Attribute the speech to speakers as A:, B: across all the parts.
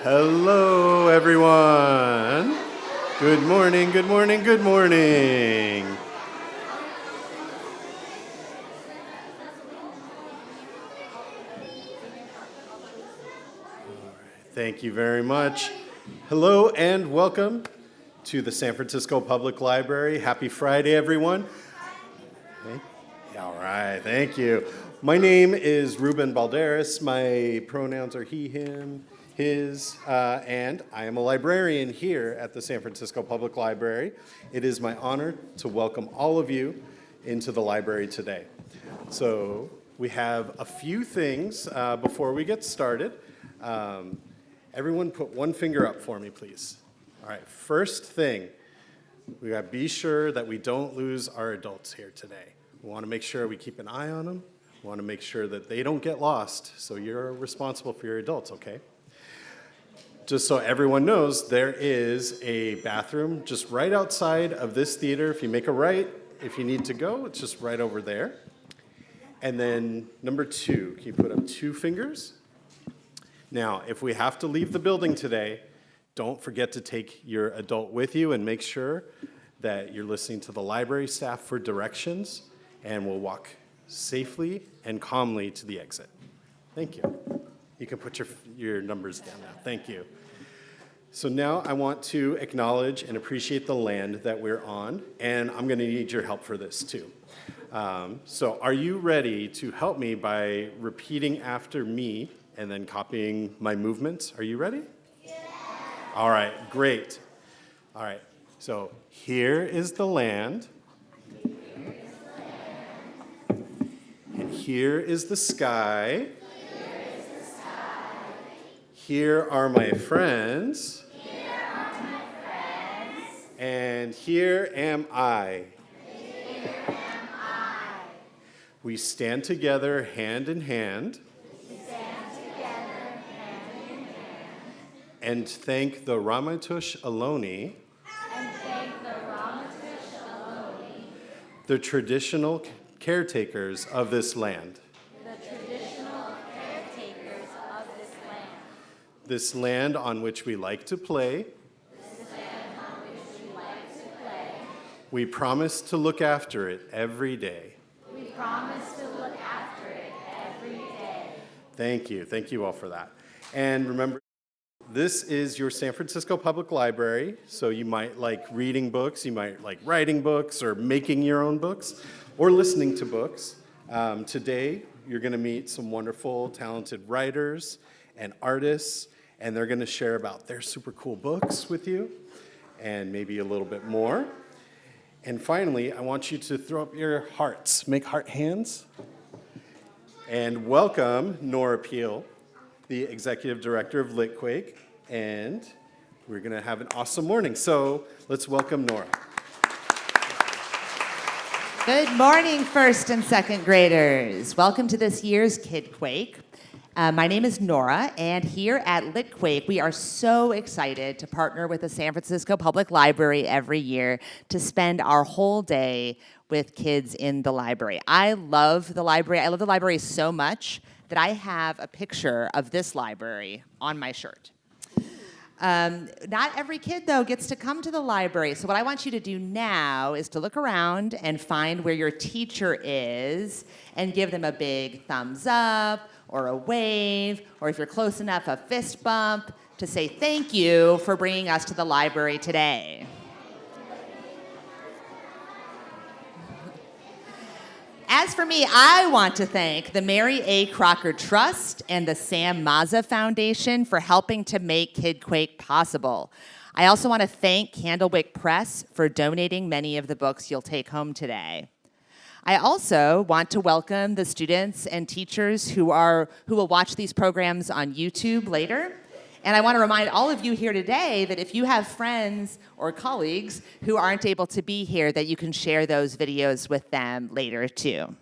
A: Hello, everyone. Good morning, good morning, good morning. Thank you very much. Hello and welcome to the San Francisco Public Library. Happy Friday, everyone. All right, thank you. My name is Ruben Balderas. My pronouns are he, him, his, and I am a librarian here at the San Francisco Public Library. It is my honor to welcome all of you into the library today. So we have a few things before we get started. Everyone put one finger up for me, please. All right, first thing, we got to be sure that we don't lose our adults here today. We want to make sure we keep an eye on them. We want to make sure that they don't get lost, so you're responsible for your adults, okay? Just so everyone knows, there is a bathroom just right outside of this theater. If you make a right, if you need to go, it's just right over there. And then number 2, can you put up 2 fingers? Now, if we have to leave the building today, don't forget to take your adult with you and make sure that you're listening to the library staff for directions, and we'll walk safely and calmly to the exit. Thank you. You can put your numbers down now. Thank you. So now I want to acknowledge and appreciate the land that we're on, and I'm going to need your help for this too. So are you ready to help me by repeating after me and then copying my movements? Are you ready? Yeah. All right, great. All right, so here is the land. And here is the sky. Here are my friends. And here am I. We stand together hand in hand. And thank the Ramaytush Ohlone, the traditional caretakers of this land. This land on which we like to play. We promise to look after it every day. Thank you. Thank you all for that. And remember, this is your San Francisco Public Library, so you might like reading books, you might like writing books, or making your own books, or listening to books. Today, you're going to meet some wonderful, talented writers and artists, and they're going to share about their super cool books with you, and maybe a little bit more. And finally, I want you to throw up your hearts. Make heart hands. And welcome Nora Peel, the Executive Director of Litquake, and we're going to have an awesome morning. So let's welcome Nora.
B: Good morning, first and second graders. Welcome to this year's Kidquake. My name is Nora, and here at Litquake, we are so excited to partner with the San Francisco Public Library every year to spend our whole day with kids in the library. I love the library. I love the library so much that I have a picture of this library on my shirt. Not every kid, though, gets to come to the library. So what I want you to do now is to look around and find where your teacher is and give them a big thumbs up or a wave, or if you're close enough, a fist bump to say thank you for bringing us to the library today. As for me, I want to thank the Mary A. Crocker Trust and the Sam Mazza Foundation for helping to make Kidquake possible. I also want to thank Candlewick Press for donating many of the books you'll take home today. I also want to welcome the students and teachers who will watch these programs on YouTube later. And I want to remind all of you here today that if you have friends or colleagues who aren't able to be here, that you can share those videos with them later too.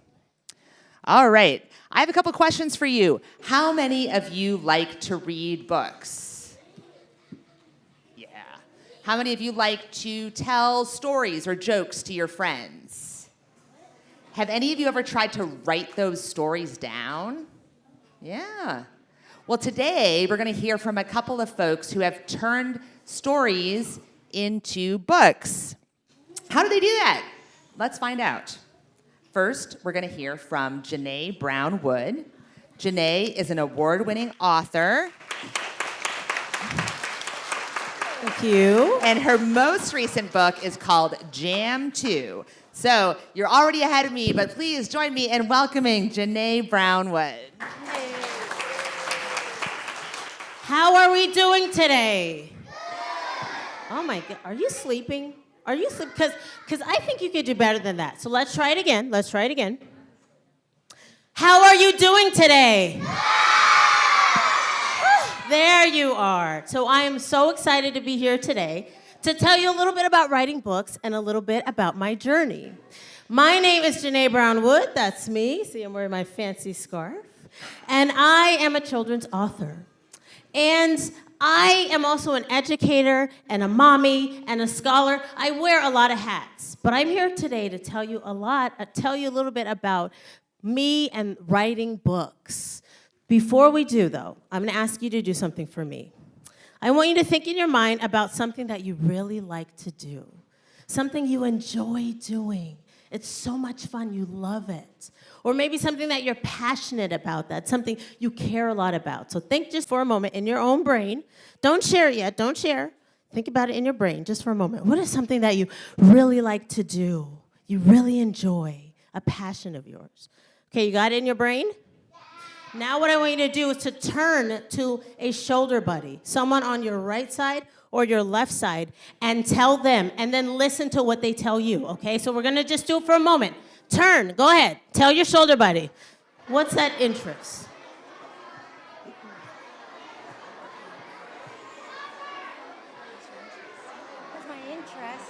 B: All right, I have a couple questions for you. How many of you like to read books? Yeah. How many of you like to tell stories or jokes to your friends? Have any of you ever tried to write those stories down? Yeah. Well, today we're going to hear from a couple of folks who have turned stories into books. How do they do that? Let's find out. First, we're going to hear from JaNay Brown Wood. JaNay is an award-winning author.
C: Thank you.
B: And her most recent book is called Jam 2. So you're already ahead of me, but please join me in welcoming JaNay Brown Wood.
C: How are we doing today? Oh my God, are you sleeping? Are you sleeping? Because I think you could do better than that. So let's try it again. Let's try it again. How are you doing today? There you are. So I am so excited to be here today to tell you a little bit about writing books and a little bit about my journey. My name is JaNay Brown Wood. That's me. See, I'm wearing my fancy scarf. And I am a children's author. And I am also an educator and a mommy and a scholar. I wear a lot of hats. But I'm here today to tell you a little bit about me and writing books. Before we do, though, I'm going to ask you to do something for me. I want you to think in your mind about something that you really like to do, something you enjoy doing. It's so much fun, you love it. Or maybe something that you're passionate about, that's something you care a lot about. So think just for a moment in your own brain. Don't share it yet, don't share. Think about it in your brain just for a moment. What is something that you really like to do, you really enjoy, a passion of yours? Okay, you got it in your brain? Now what I want you to do is to turn to a shoulder buddy, someone on your right side or your left side, and tell them, and then listen to what they tell you, okay? So we're gonna just do it for a moment. Turn, go ahead, tell your shoulder buddy. What's that interest?
D: What's my interest?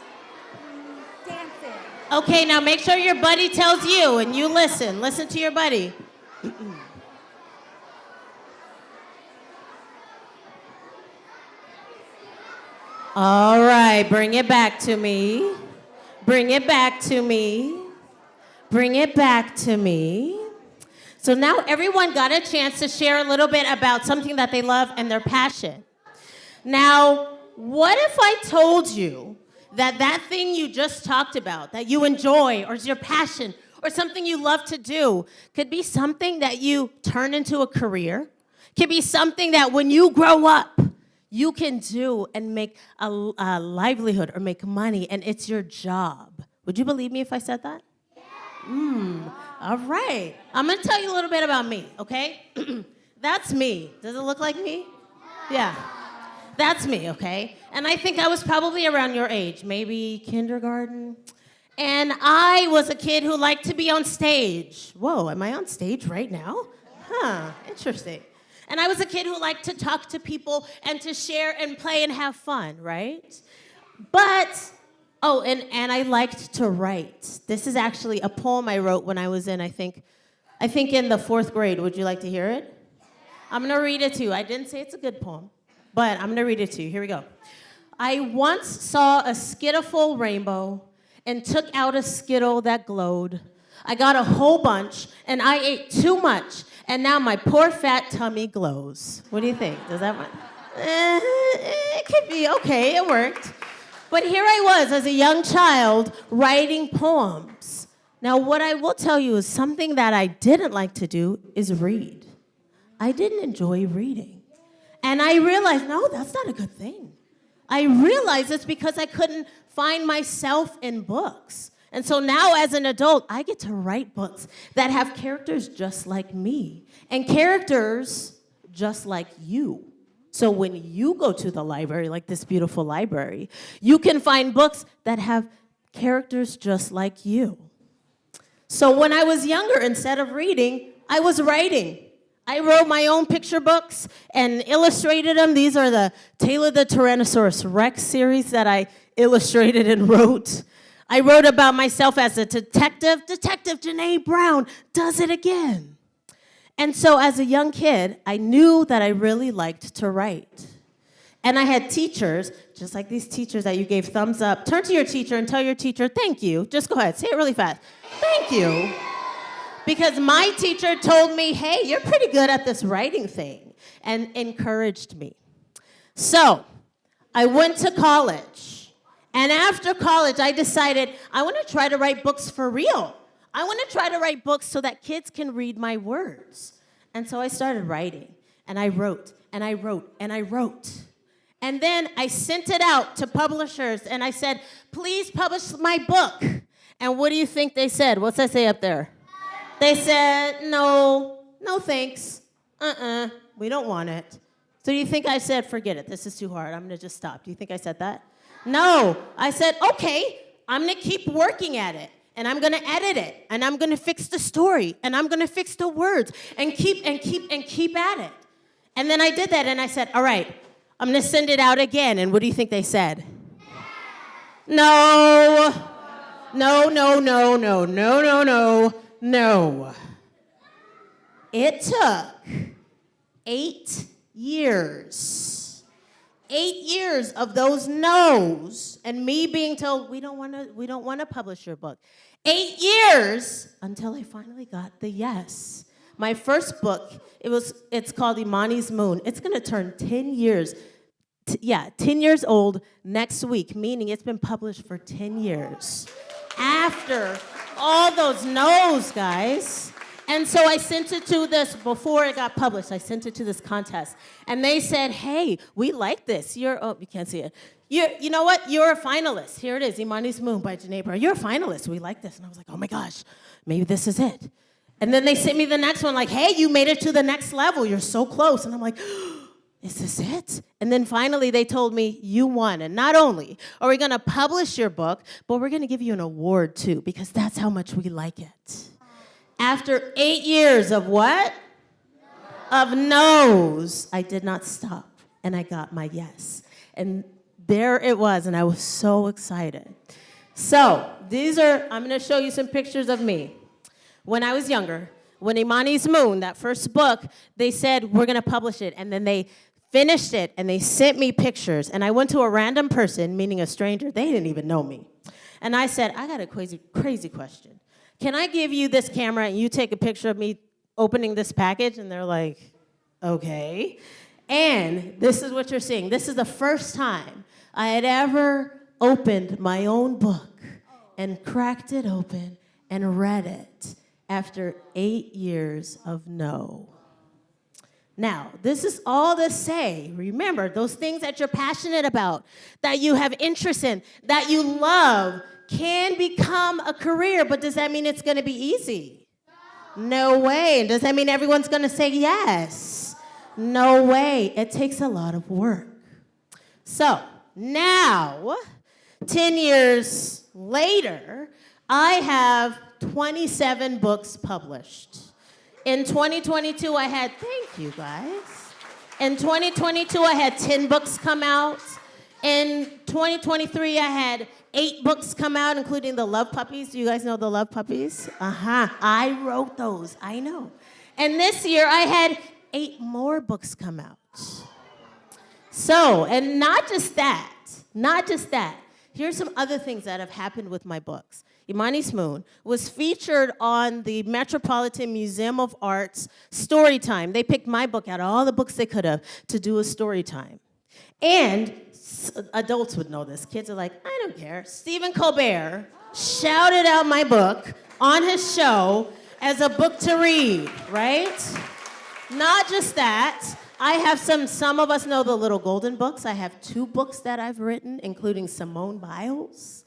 D: Dancing.
C: Okay, now make sure your buddy tells you and you listen. Listen to your buddy. All right, bring it back to me. Bring it back to me. Bring it back to me. So now everyone got a chance to share a little bit about something that they love and their passion. Now, what if I told you that thing you just talked about, that you enjoy, or is your passion, or something you love to do, could be something that you turn into a career, could be something that when you grow up, you can do and make a livelihood or make money, and it's your job. Would you believe me if I said that? All right. I'm going to tell you a little bit about me, okay? That's me. Does it look like me? Yeah. That's me, okay? And I think I was probably around your age, maybe kindergarten. And I was a kid who liked to be on stage. Whoa, am I on stage right now? Huh, interesting. And I was a kid who liked to talk to people and to share and play and have fun, right? But, and I liked to write. This is actually a poem I wrote when I was in, I think in the 4th grade. Would you like to hear it? I'm gonna read it to you. I didn't say it's a good poem, but I'm gonna read it to you. Here we go. I once saw a skittaful rainbow and took out a skittle that glowed. I got a whole bunch and I ate too much. And now my poor fat tummy glows. What do you think? Does that work? It could be okay, it worked. But here I was as a young child writing poems. Now what I will tell you is something that I didn't like to do is read. I didn't enjoy reading. And I realized, no, that's not a good thing. I realized it's because I couldn't find myself in books. And so now as an adult, I get to write books that have characters just like me and characters just like you. So when you go to the library, like this beautiful library, you can find books that have characters just like you. So when I was younger, instead of reading, I was writing. I wrote my own picture books and illustrated them. These are the Taylor the Tyrannosaurus Rex series that I illustrated and wrote. I wrote about myself as a detective. Detective JaNay Brown does it again. And so as a young kid, I knew that I really liked to write. And I had teachers, just like these teachers that you gave thumbs up. Turn to your teacher and tell your teacher, thank you. Just go ahead, say it really fast. Thank you. Because my teacher told me, hey, you're pretty good at this writing thing. and encouraged me. So I went to college. And after college, I decided I want to try to write books for real. I want to try to write books so that kids can read my words. And so I started writing, and I wrote, and I wrote, and I wrote. And then I sent it out to publishers, and I said, please publish my book. And what do you think they said? What's that say up there? They said, no thanks. We don't want it. So do you think I said, forget it, this is too hard, I'm gonna just stop? Do you think I said that? No, I said, okay, I'm gonna keep working at it, and I'm gonna edit it, and I'm gonna fix the story, and I'm gonna fix the words, and keep at it. And then I did that, and I said, all right, I'm gonna send it out again, and what do you think they said? No. It took 8 years. 8 years of those no's and me being told we don't want to publish your book. 8 years until I finally got the yes. My first book, it's called Imani's Moon. It's gonna turn 10 years. 10 years old next week, meaning it's been published for 10 years. After all those no's, guys. And so I sent it to this, before it got published, I sent it to this contest. And they said, hey, we like this. You can't see it. You know what? You're a finalist. Here it is, Imani's Moon by JaNay Brown. You're a finalist. We like this. And I was like, oh my gosh, maybe this is it. And then they sent me the next one, like, hey, you made it to the next level. You're so close. And I'm like, is this it? And then finally they told me, you won. And not only are we gonna publish your book, but we're gonna give you an award too, because that's how much we like it. After 8 years of what? Of no's, I did not stop, and I got my yes. And there it was, and I was so excited. So I'm gonna show you some pictures of me. When I was younger, when Imani's Moon, that first book, they said, we're gonna publish it, and then they finished it, and they sent me pictures, and I went to a random person, meaning a stranger, they didn't even know me. And I said, I got a crazy question. Can I give you this camera and you take a picture of me opening this package? And they're like, okay. And this is what you're seeing. This is the first time I had ever opened my own book and cracked it open and read it after 8 years of no. Now, this is all to say, remember, those things that you're passionate about, that you have interest in, that you love, can become a career, but does that mean it's gonna be easy? No way. And does that mean everyone's gonna say yes? No way. It takes a lot of work. So, now, 10 years later, I have 27 books published. In 2022, I had, thank you guys. In 2022, I had 10 books come out. In 2023, I had 8 books come out, including the Love Puppies. Do you guys know the Love Puppies? I wrote those, I know. And this year, I had 8 more books come out. So, and not just that. Here's some other things that have happened with my books. Imani's Moon was featured on the Metropolitan Museum of Art's Storytime. They picked my book out of all the books they could have to do a story time. And adults would know this. Kids are like, I don't care. Stephen Colbert shouted out my book on his show as a book to read, right? Not just that. I have some of us know the Little Golden Books. I have 2 books that I've written, including Simone Biles.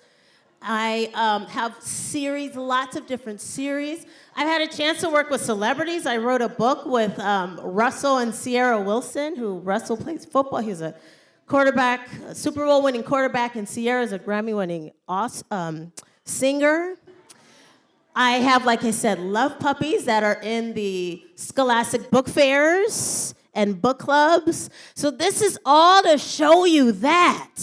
C: I have series, lots of different series. I've had a chance to work with celebrities. I wrote a book with Russell and Sierra Wilson, who Russell plays football. He's a quarterback, a Super Bowl winning quarterback, and Sierra's a Grammy winning singer. I have, like I said, Love Puppies that are in the Scholastic book fairs and book clubs. So this is all to show you that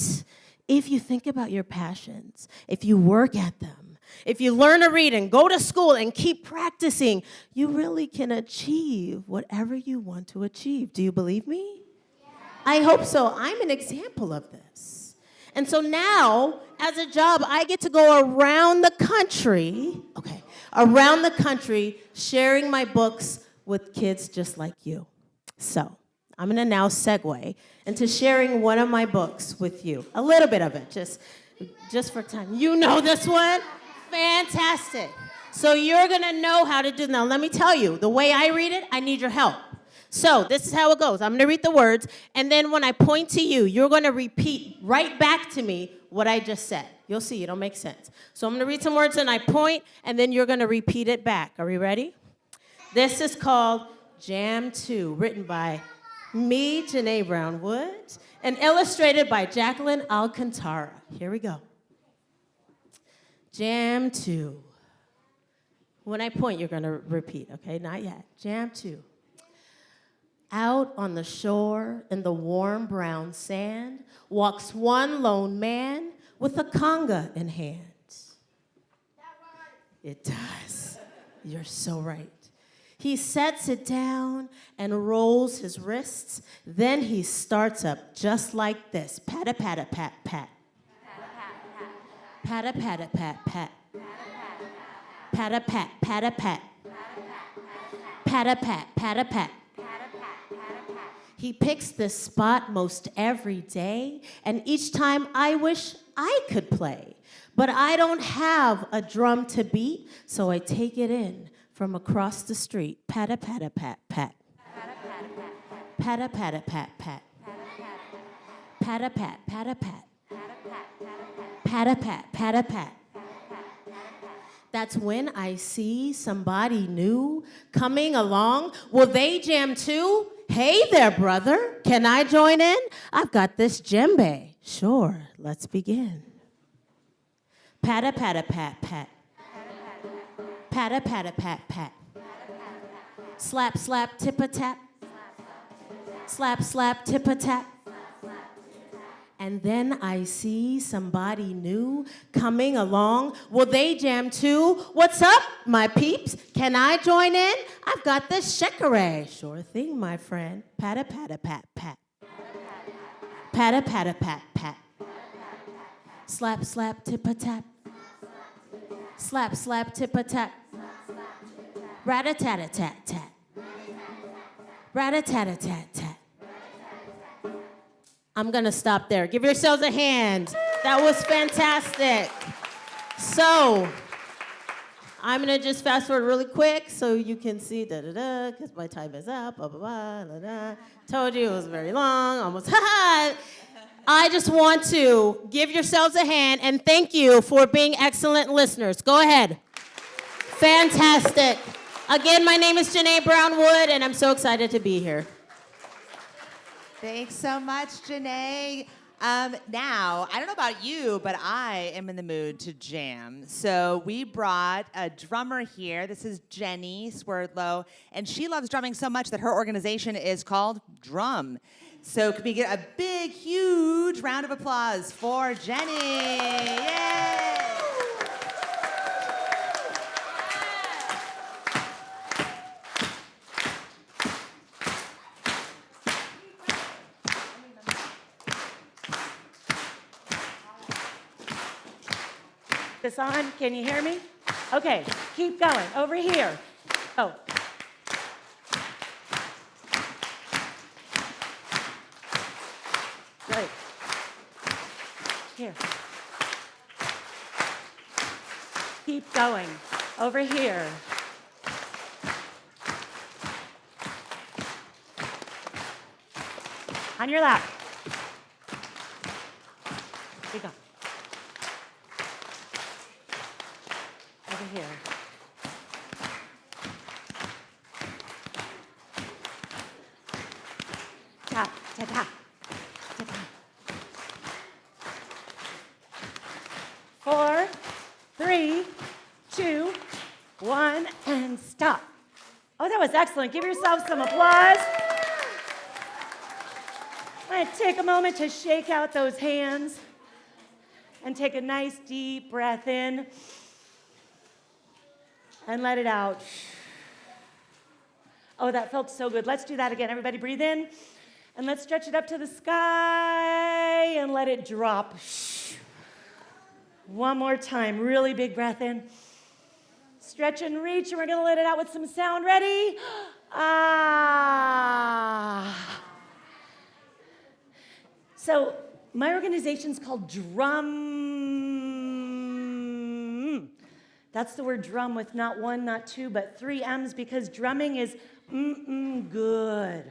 C: if you think about your passions, if you work at them, if you learn to read and go to school and keep practicing, you really can achieve whatever you want to achieve. Do you believe me? Yeah. I hope so. I'm an example of this. And so now, as a job, I get to go around the country, sharing my books with kids just like you. So, I'm gonna now segue into sharing one of my books with you. A little bit of it, just for time. You know this one? Fantastic. So you're gonna know how to do. Now let me tell you, the way I read it, I need your help. So this is how it goes. I'm gonna read the words, and then when I point to you, you're gonna repeat right back to me what I just said. You'll see, it'll make sense. So I'm gonna read some words and I point, and then you're gonna repeat it back. Are we ready? This is called Jam 2, written by me, JaNay Brown Wood, and illustrated by Jacqueline Alcantara. Here we go. Jam 2. When I point, you're gonna repeat, okay? Not yet. Jam 2. Out on the shore in the warm brown sand walks one lone man with a conga in hand. It does. You're so right. He sets it down and rolls his wrists. Then he starts up just like this. Pat-a-pat-a-pat-pat. Pat-a-pat-a-pat-pat. Pat-a-pat, pat-a-pat. Pat-a-pat, pat-a-pat. He picks this spot most every day, and each time I wish I could play. But I don't have a drum to beat, so I take it in from across the street. Pat-a-pat-a-pat-pat. Pat-a-pat-a-pat-pat. Pat-a-pat, pat-a-pat. Pat-a-pat, pat-a-pat. That's when I see somebody new coming along. Will they jam too? Hey there, brother. Can I join in? I've got this djembe. Sure, let's begin. Pat-a-pat-a-pat-pat. Pat-a-pat-a-pat-pat. Slap, slap, tip-a-tap. Slap, slap, tip-a-tap. And then I see somebody new coming along. Will they jam too? What's up, my peeps? Can I join in? I've got this shekere. Sure thing, my friend. Pat-a-pat-a-pat-pat. Pat-a-pat-a-pat-pat. Slap, slap, tip-a-tap. Slap, slap, tip-a-tap. Rat-a-tat-a-tat-tat. Rat-a-tat-a-tat-tat. I'm gonna stop there. Give yourselves a hand. That was fantastic. So, I'm gonna just fast forward really quick so you can see da-da-da, because my time is up, blah, blah, blah, da-da. Told you it was very long, almost, ha-ha. I just want to give yourselves a hand and thank you for being excellent listeners. Go ahead. Fantastic. Again, my name is JaNay Brown Wood, and I'm so excited to be here.
B: Thanks so much, JaNay. Now, I don't know about you, but I am in the mood to jam. So we brought a drummer here. This is Jeni Swerdlow, and she loves drumming so much that her organization is called DRUMMM. So can we get a big, huge round of applause for Jeni? Yay!
E: This on? Can you hear me? Okay, keep going. Over here. Oh. Great. Here. Keep going. Over here. On your lap. Here we go. Over here. Tap, tap, tap, tap, tap. 4, 3, 2, 1, and stop. Oh, that was excellent. Give yourself some applause. I'm going to take a moment to shake out those hands and take a nice deep breath in and let it out. Oh, that felt so good. Let's do that again. Everybody breathe in, and let's stretch it up to the sky and let it drop. One more time. Really big breath in. Stretch and reach, and we're going to let it out with some sound. Ready? Ah. So my organization's called DRUMMM. That's the word drum with not one, not two, but 3 M's because drumming is good.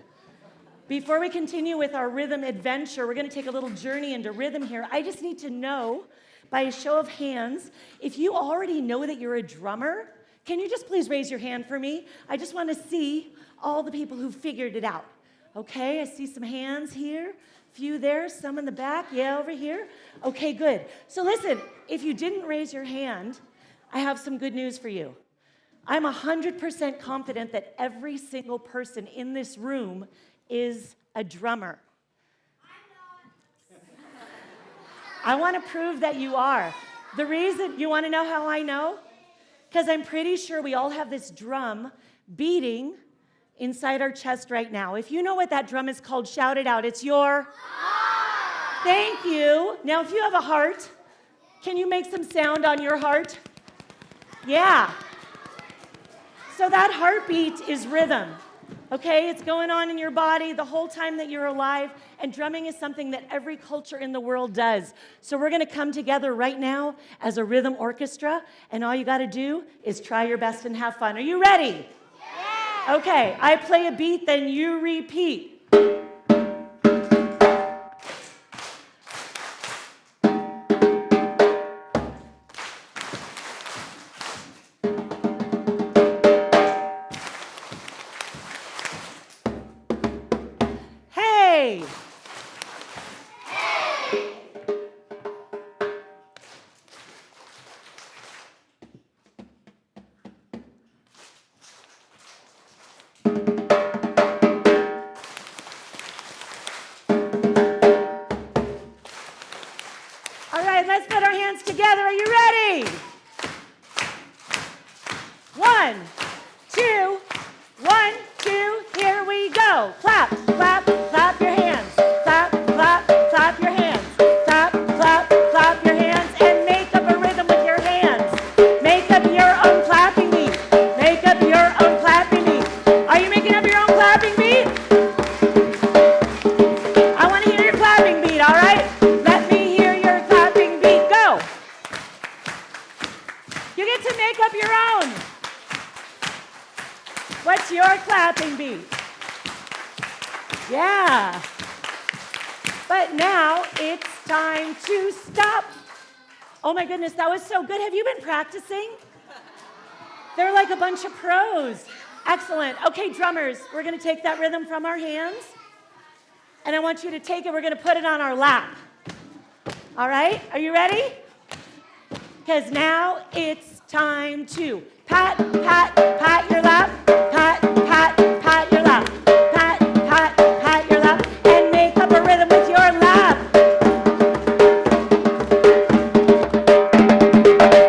E: Before we continue with our rhythm adventure, we're going to take a little journey into rhythm here. I just need to know, by a show of hands, if you already know that you're a drummer. Can you just please raise your hand for me? I just want to see all the people who figured it out. Okay, I see some hands here, few there, some in the back, yeah, over here. Okay, good. So listen, if you didn't raise your hand, I have some good news for you. I'm 100% confident that every single person in this room is a drummer. I want to prove that you are. The reason, you want to know how I know? Because I'm pretty sure we all have this drum beating inside our chest right now. If you know what that drum is called, shout it out. It's your heart. Thank you. Now, if you have a heart, can you make some sound on your heart? Yeah. So that heartbeat is rhythm. Okay, it's going on in your body the whole time that you're alive, and drumming is something that every culture in the world does. So we're going to come together right now as a rhythm orchestra, and all you got to do is try your best and have fun. Are you ready? Yeah. Okay, I play a beat, then you repeat. Let's put our hands together. Are you ready? 1, 2, 1, 2, here we go. Clap, clap, clap your hands. Clap, clap, clap your hands. Clap, clap, clap your hands. And make up a rhythm with your hands. Make up your own clapping beat. Make up your own clapping beat. Are you making up your own clapping beat? I want to hear your clapping beat, all right? Let me hear your clapping beat. Go. You get to make up your own. What's your clapping beat? Yeah. But now it's time to stop. Oh my goodness, that was so good. Have you been practicing? They're like a bunch of pros. Excellent. Okay, drummers, we're going to take that rhythm from our hands. And I want you to take it, we're going to put it on our lap. All right, are you ready? Because now it's time to pat, pat, pat your lap. Pat, pat, pat your lap. Pat, pat, pat your lap. And make up a rhythm with your lap.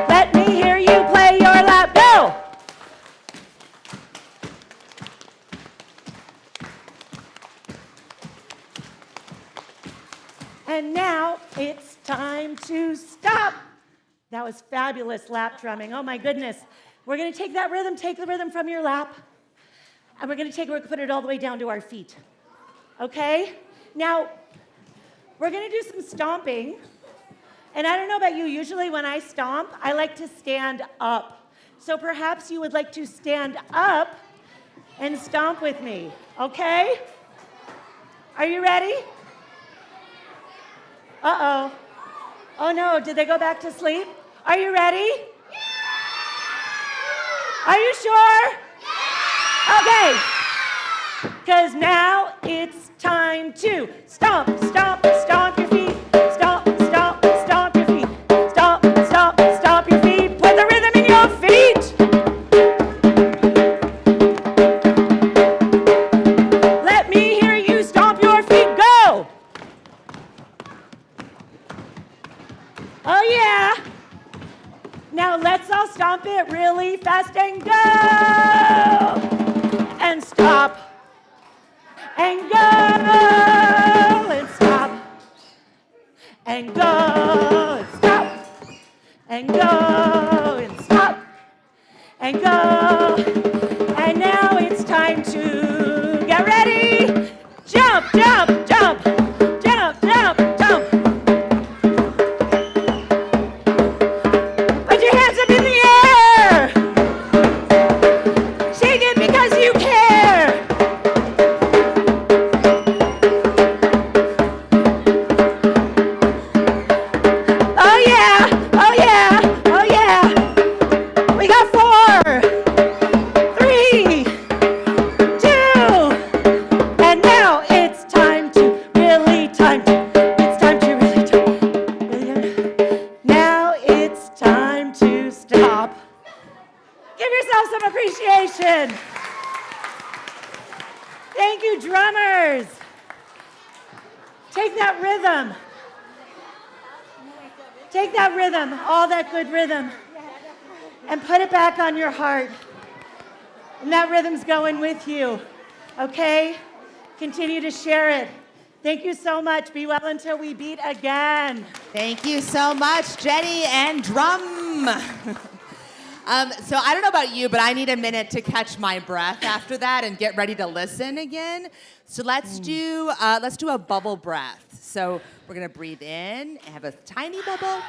E: Let me hear you play your lap. Go! And now it's time to stop. That was fabulous lap drumming. Oh my goodness. We're going to take that rhythm, take the rhythm from your lap, and we're going to put it all the way down to our feet. Okay? Now, we're going to do some stomping. And I don't know about you, usually when I stomp, I like to stand up. So perhaps you would like to stand up and stomp with me. Okay? Are you ready? Uh-oh. Oh no, did they go back to sleep? Are you ready? Are you sure? Okay. Because now it's time to stomp, stomp, stomp your feet. Stomp, stomp, stomp your feet. Stomp, stomp, stomp your feet. Put the rhythm in your feet. Let me hear you stomp your feet. Go. Oh yeah. Now let's all stomp it really fast and go! And stop. And go! And stop. And go! And stop. And go! And stop. And go! And now it's time to get ready! Jump, jump, jump! Jump, jump, appreciation. Thank you, drummers. Take that rhythm. Take that rhythm, all that good rhythm, and put it back on your heart. And that rhythm's going with you, okay? Continue to share it. Thank you so much. Be well until we beat again.
B: Thank you so much, Jeni and DRUMMM. So I don't know about you, but I need a minute to catch my breath after that and get ready to listen again. So let's do a bubble breath. So we're gonna breathe in and have a tiny bubble,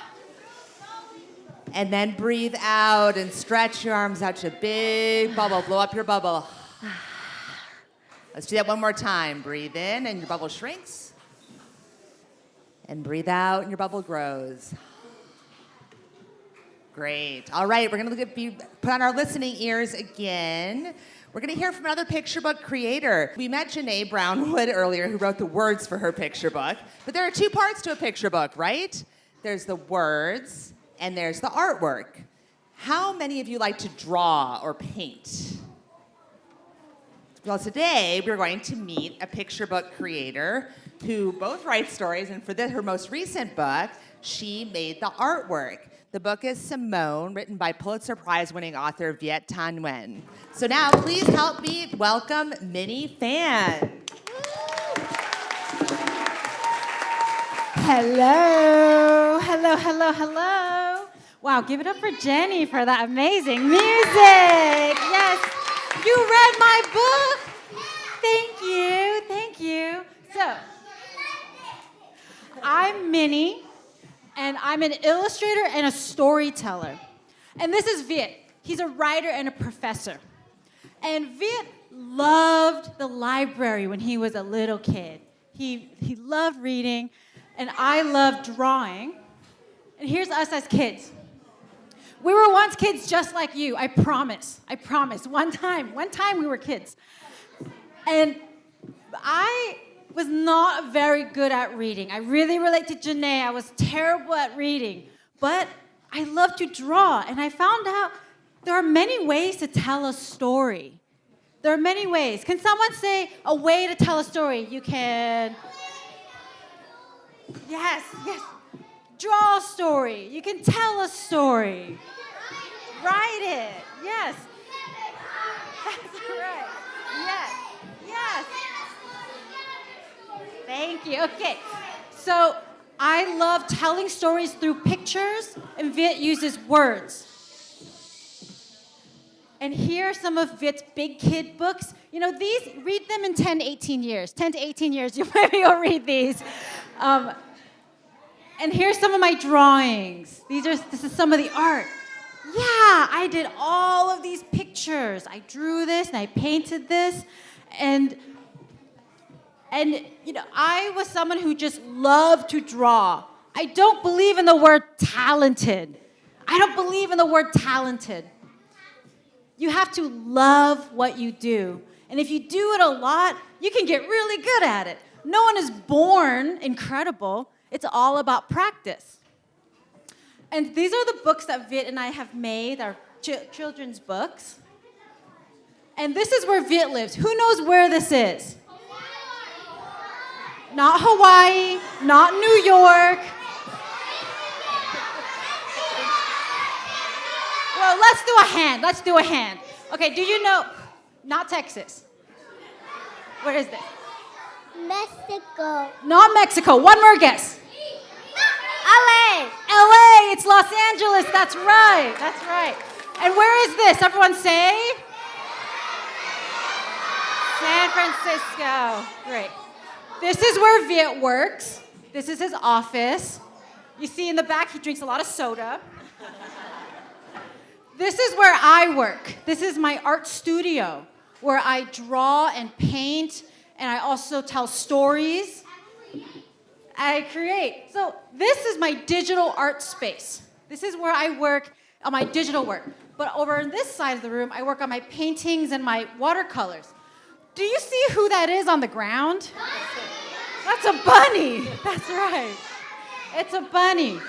B: and then breathe out and stretch your arms out to a big bubble. Blow up your bubble. Let's do that one more time. Breathe in and your bubble shrinks, and breathe out and your bubble grows. Great. All right, we're going to put on our listening ears again. We're going to hear from another picture book creator. We met JaNay Brown Wood earlier, who wrote the words for her picture book. But there are two parts to a picture book, right? There's the words and there's the artwork. How many of you like to draw or paint? Well, today we're going to meet a picture book creator who both writes stories, and for her most recent book, she made the artwork. The book is Simone, written by Pulitzer Prize-winning author Viet Thanh Nguyen. So now, please help me welcome Minnie Phan.
F: Hello, hello, hello, hello. Wow, give it up for Jeni for that amazing music. Yes, you read my book. Thank you, thank you. So, I'm Minnie. And I'm an illustrator and a storyteller. And this is Viet. He's a writer and a professor. And Viet loved the library when he was a little kid. He loved reading, and I loved drawing. And here's us as kids. We were once kids just like you, I promise. I promise. One time we were kids. And I was not very good at reading. I really relate to JaNay. I was terrible at reading. But I love to draw. And I found out there are many ways to tell a story. There are many ways. Can someone say a way to tell a story? You can... Yes, yes. Draw a story. You can tell a story. Write it. Yes. That's right. Yes. Yes. Thank you. Okay. So I love telling stories through pictures, and Viet uses words. And here are some of Viet's big kid books. You know, these, read them in 10 to 18 years. 10 to 18 years, you maybe will read these. And here's some of my drawings. This is some of the art. Yeah, I did all of these pictures. I drew this and I painted this. And you know, I was someone who just loved to draw. I don't believe in the word talented. I don't believe in the word talented. You have to love what you do. And if you do it a lot, you can get really good at it. No one is born incredible. It's all about practice. And these are the books that Viet and I have made, our children's books. And this is where Viet lives. Who knows where this is? Not Hawaii, not New York. Well, let's do a hand. Let's do a hand. Okay, do you know? Not Texas. Where is this?
D: Mexico.
F: Not Mexico. One more guess.
D: LA.
F: LA. It's Los Angeles. That's right. That's right. And where is this? Everyone say? San Francisco. Great. This is where Viet works. This is his office. You see in the back, he drinks a lot of soda. This is where I work. This is my art studio, where I draw and paint, and I also tell stories. I create. So this is my digital art space. This is where I work on my digital work. But over on this side of the room, I work on my paintings and my watercolors. Do you see who that is on the ground? That's a bunny. That's right. It's a bunny.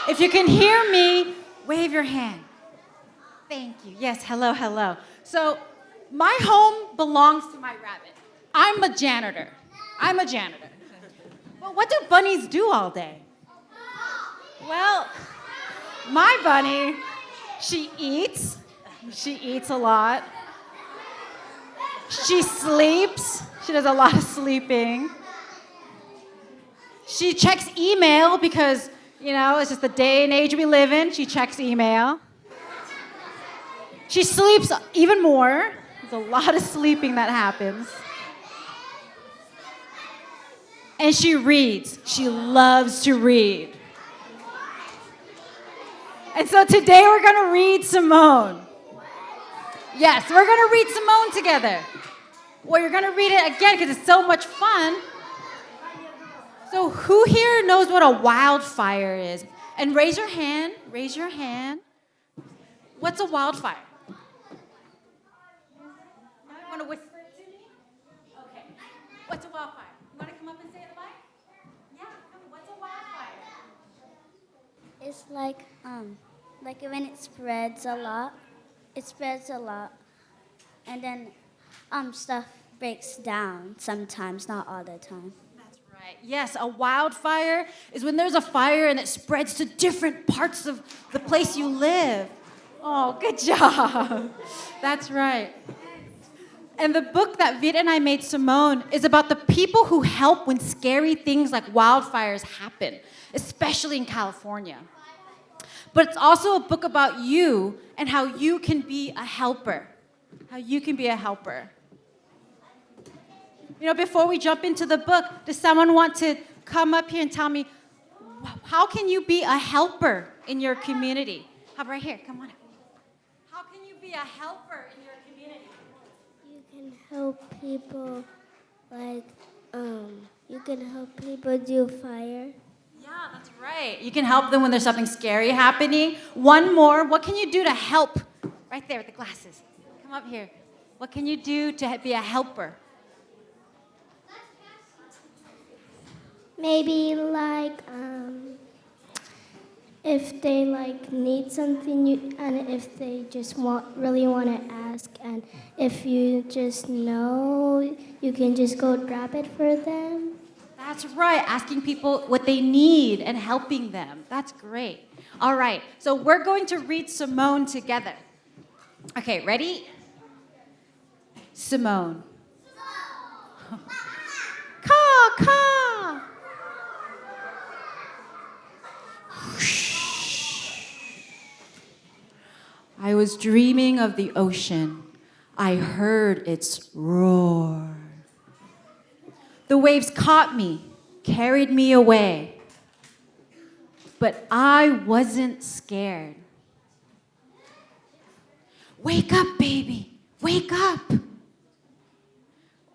F: If you can hear me, wave your hand. Thank you. Yes, hello, hello. So, my home belongs to my rabbit. I'm a janitor. But what do bunnies do all day? Well, my bunny, she eats. She eats a lot. She sleeps. She does a lot of sleeping. She checks email because, it's just the day and age we live in. She checks email. She sleeps even more. There's a lot of sleeping that happens. And she reads. She loves to read. And so today we're going to read Simone. Yes, we're going to read Simone together. Well, you're going to read it again because it's so much fun. So who here knows what a wildfire is? And raise your hand. Raise your hand. What's a wildfire? Now you want to whisper it to me? Okay. What's a wildfire? You want to come up and say it live? Yeah, come on. What's a wildfire?
D: It's like when it spreads a lot. It spreads a lot. And then stuff breaks down sometimes, not all the time.
F: That's right. Yes, a wildfire is when there's a fire and it spreads to different parts of the place you live. Oh, good job. That's right. And the book that Viet and I made, Simone, is about the people who help when scary things like wildfires happen, especially in California. But it's also a book about you and how you can be a helper. How you can be a helper. Before we jump into the book, does someone want to come up here and tell me, how can you be a helper in your community? How about right here? Come on up. How can you be a helper in your community?
D: You can help people, you can help people do fire.
F: Yeah, that's right. You can help them when there's something scary happening. One more. What can you do to help? Right there with the glasses. Come up here. What can you do to be a helper?
D: Maybe if they need something and if they just really want to ask, and if you just know, you can just go grab it for them.
F: That's right. Asking people what they need and helping them. That's great. All right. So we're going to read Simone together. Okay, ready? Simone. Caw, caw. I was dreaming of the ocean. I heard its roar. The waves caught me, carried me away. But I wasn't scared. Wake up, baby. Wake up.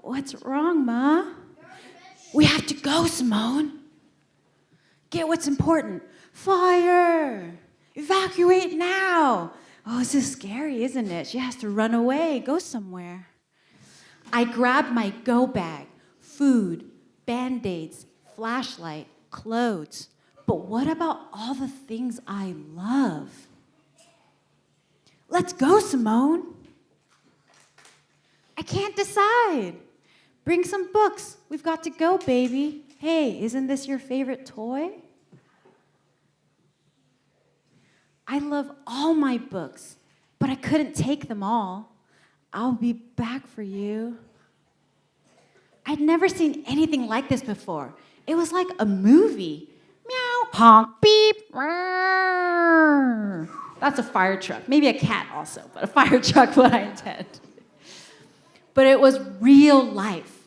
F: What's wrong, Ma? We have to go, Simone. Get what's important. Fire. Evacuate now. Oh, this is scary, isn't it? She has to run away, go somewhere. I grabbed my go bag, food, Band-Aids, flashlight, clothes. But what about all the things I love? Let's go, Simone. I can't decide. Bring some books. We've got to go, baby. Hey, isn't this your favorite toy? I love all my books, but I couldn't take them all. I'll be back for you. I'd never seen anything like this before. It was like a movie. Meow, honk, beep. Rrr. That's a fire truck. Maybe a cat also, but a fire truck what I intend. But it was real life.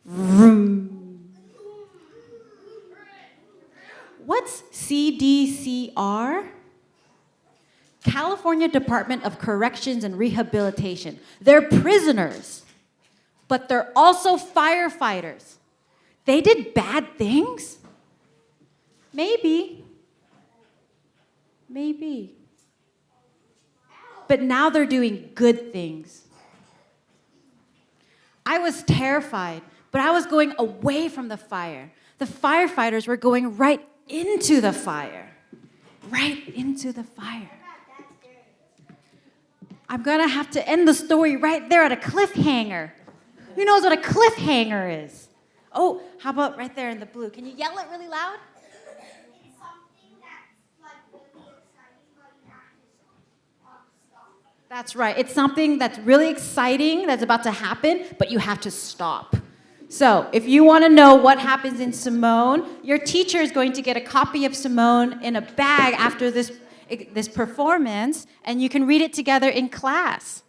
F: Vroom. What's CDCR? California Department of Corrections and Rehabilitation. They're prisoners, but they're also firefighters. They did bad things? Maybe. Maybe. But now they're doing good things. I was terrified, but I was going away from the fire. The firefighters were going right into the fire. Right into the fire. I'm gonna have to end the story right there at a cliffhanger. Who knows what a cliffhanger is? Oh, how about right there in the blue? Can you yell it really loud? That's right. It's something that's really exciting that's about to happen, but you have to stop. So, if you want to know what happens in Simone, your teacher is going to get a copy of Simone in a bag after this performance, and you can read it together in class.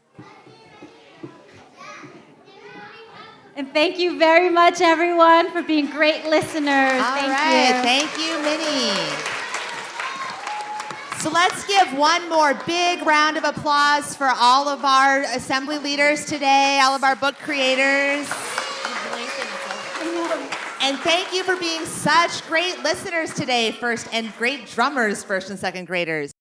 F: And thank you very much, everyone, for being great listeners.
B: All right. Thank you, Minnie. So let's give one more big round of applause for all of our assembly leaders today, all of our book creators. And thank you for being such great listeners today, and great drummers, first and second graders.